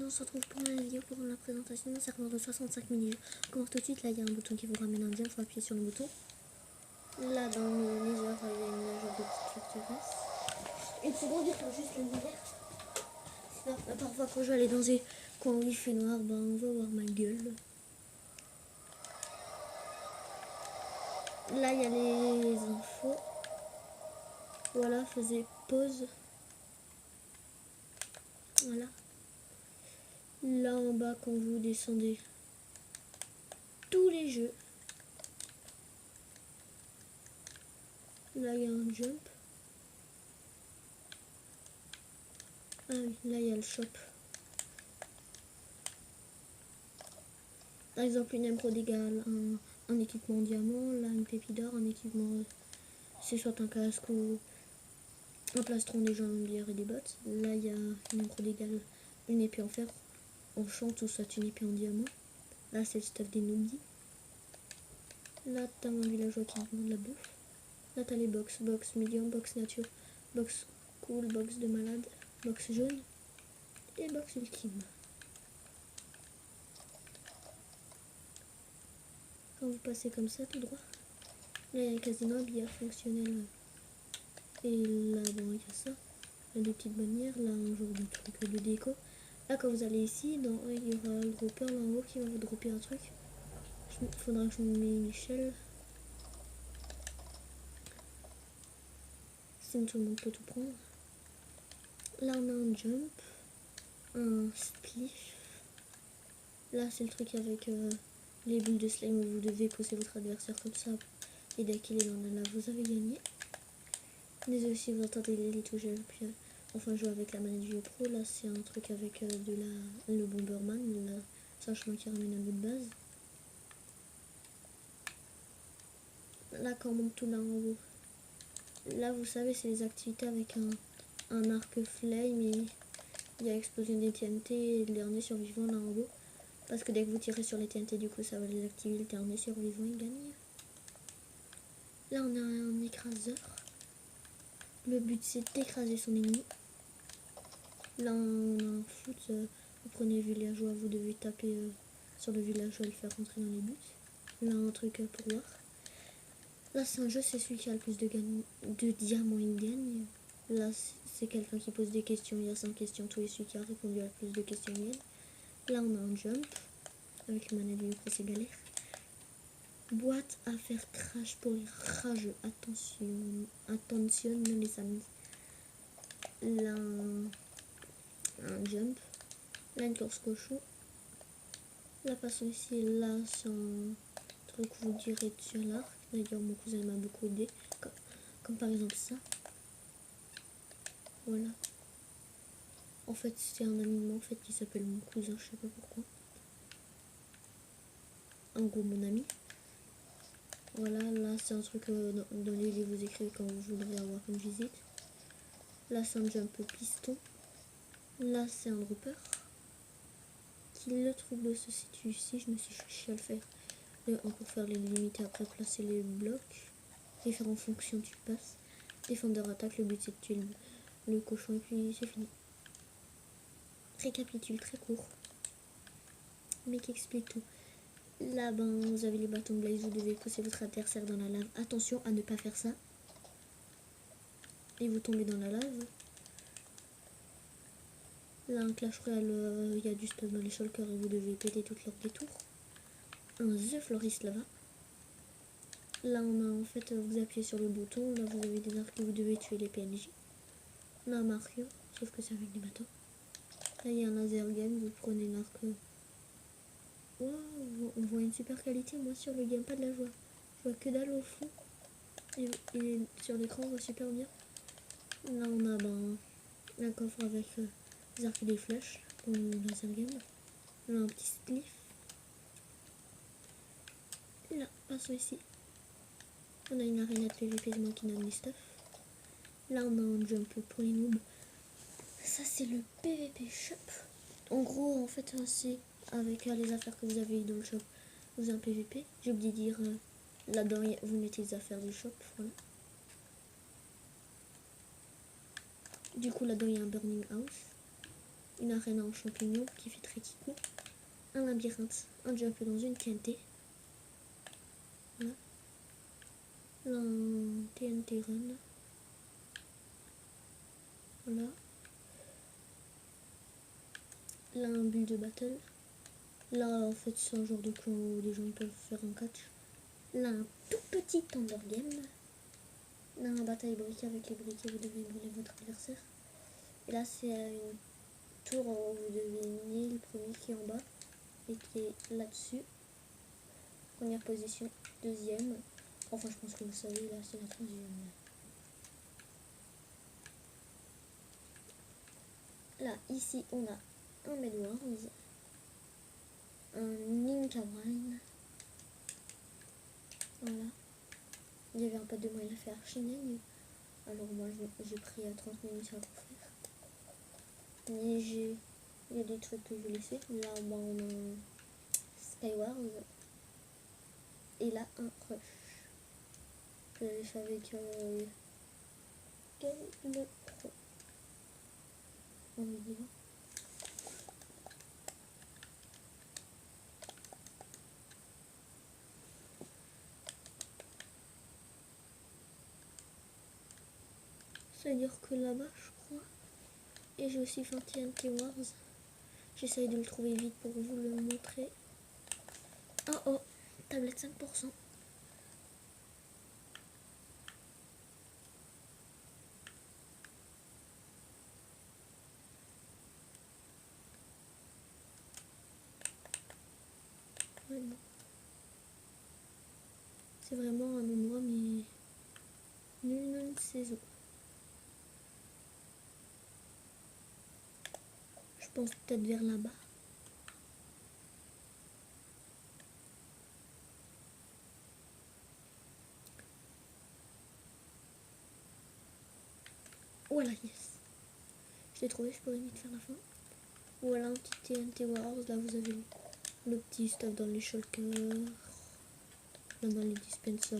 on se retrouve pour la vidéo pour la présentation d'un serveur de 65 mini-jeux. On commence tout de suite, là il y a un bouton qui vous ramène un jump, il faut appuyer sur le bouton. Là dans le nether, il y a une genre de petite forteresse. Une seconde, il faut juste le nether. Parfois quand je vais aller dans des coins où il fait noir, ben on va voir ma gueule. Là il y a les infos. Voilà, faisais pause. Voilà. Là en bas quand vous descendez tous les jeux. Là il y a un jump. Ah oui, là il y a le shop. Par exemple une émeraude égale un équipement diamant, là une pépite d'or, un équipement c'est soit un casque ou un plastron des jambières et des bottes. Là il y a une émeraude égale une épée en fer, en champ ou soit une épée en diamant. Là c'est le stuff des noobies. Là t'as un villageois qui demande la bouffe. Là t'as les box médium, box nature, box cool, box de malade, box jaune et box ultime. Quand vous passez comme ça tout droit, là il y a un casino, billard fonctionnel. Et là bon il y a ça, là des petites bannières, là un genre de truc de déco. Là quand vous allez ici, il y aura le dropper là en haut qui va vous dropper un truc. Il faudra que je me mette une échelle. Sinon tout le monde peut tout prendre. Là on a un jump, un spliff. Là c'est le truc avec les bulles de slime où vous devez pousser votre adversaire comme ça. Et dès qu'il est dans la lave, vous avez gagné. Désolé si vous entendez les touches, puis enfin jouer avec la manette Vio Pro. Là c'est un truc avec le Bomberman, là c'est un chemin qui ramène un bout de base. Là quand on monte tout là en haut, là vous savez c'est les activités avec un arc flame et il y a explosion des TNT et le dernier survivant là en haut. Parce que dès que vous tirez sur les TNT du coup ça va les activer, le dernier survivant il gagne. Là on a un écraseur. Le but c'est d'écraser son ennemi. Là on a un foot, vous prenez le villageois, vous devez taper sur le villageois et le faire rentrer dans les buts. Là un truc pour voir. Là c'est un jeu, c'est celui qui a le plus de diamants il gagne. Là c'est quelqu'un qui pose des questions, il y a 5 questions, tous et celui qui a répondu à le plus de questions il gagne. Là on a un jump, avec le manette du micro c'est galère. Boîte à faire crash pour les rageux, attention les amis. Là un jump, là une course cochon. Là passons ici, là c'est un truc vous direz sur l'arc. D'ailleurs mon cousin m'a beaucoup aidé, comme par exemple ça. Voilà. En fait c'est un ami en fait qui s'appelle mon cousin, je sais pas pourquoi. En gros mon ami. Voilà, là c'est un truc dans les livres vous écrivez quand vous voudrez avoir une visite. Là c'est un jump piston. Là c'est un dropper. Le trouble se situe ici, je me suis cherché à le faire. Le 1 pour faire les limites et après placer les blocs. Différentes fonctions tu passes. Défendeur attaque, le but c'est de tuer le cochon et puis c'est fini. Récapitule très court. Mais qui explique tout. Là ben vous avez les bâtons de blaze, vous devez pousser votre adversaire dans la lave. Attention à ne pas faire ça. Et vous tombez dans la lave. Là un clash royale, il y a du stuff dans les shulkers et vous devez péter toutes leurs détours. Un The Florist là-bas. Là on a en fait, vous appuyez sur le bouton, là vous avez des arcs et vous devez tuer les PNJ. Là un Mario, sauf que c'est avec des bateaux. Là il y a un laser game, vous prenez l'arc. Waouh, on voit une super qualité, moi sur le gamepad là je vois que dalle au fond. Et sur l'écran on voit super bien. Là on a un coffre avec des arcs et des flèches pour le laser game. Là un petit spliff. Là, passons ici. On a une arena de PVP, c'est moi qui donne les stuff. Là on a un jump pour les noobs. Ça c'est le PVP shop. En gros en fait c'est avec les affaires que vous avez dans le shop. Vous avez un PVP. J'ai oublié de dire là-dedans vous mettez les affaires du shop. Voilà. Du coup là-dedans il y a un burning house. une arène en champignons qui fait très kikou, un labyrinthe, un jump dans une TNT, voilà, là un TNT run, voilà, là un build de battle, là en fait c'est un genre de coin où les gens peuvent faire un catch, là un tout petit Thunder Game, là un bataille briquet avec les briquets, vous devez brûler votre adversaire, et là c'est une tour où vous devez nier le premier qui est en bas et qui est là-dessus. Première position, deuxième. Enfin, je pense que vous savez, là, c'est la troisième. Là, ici, on a un Medwars, un Ninja Wine. Voilà. Il y avait un pas de moi, il a fait Archineg. Alors, moi, j'ai pris 30 minutes à le faire. Mais il y a des trucs que je laissais. Là, bah, on a un Skywars. Et là, un Rush. J'avais fait avec le Pro en vidéo. C'est-à-dire que là-bas, je crois. Et j'ai aussi fait un TNT Wars. J'essaye de le trouver vite pour vous le montrer. Ah oh, tablette 5%. Ouais, bon. C'est vraiment un endroit, mais nul saison. Je pense peut-être vers là-bas. Voilà, yes. Je l'ai trouvé, je pourrais vite faire la fin. Voilà un petit TNT Wars. Là, vous avez le petit stuff dans les shulkers. Là, dans les dispensers.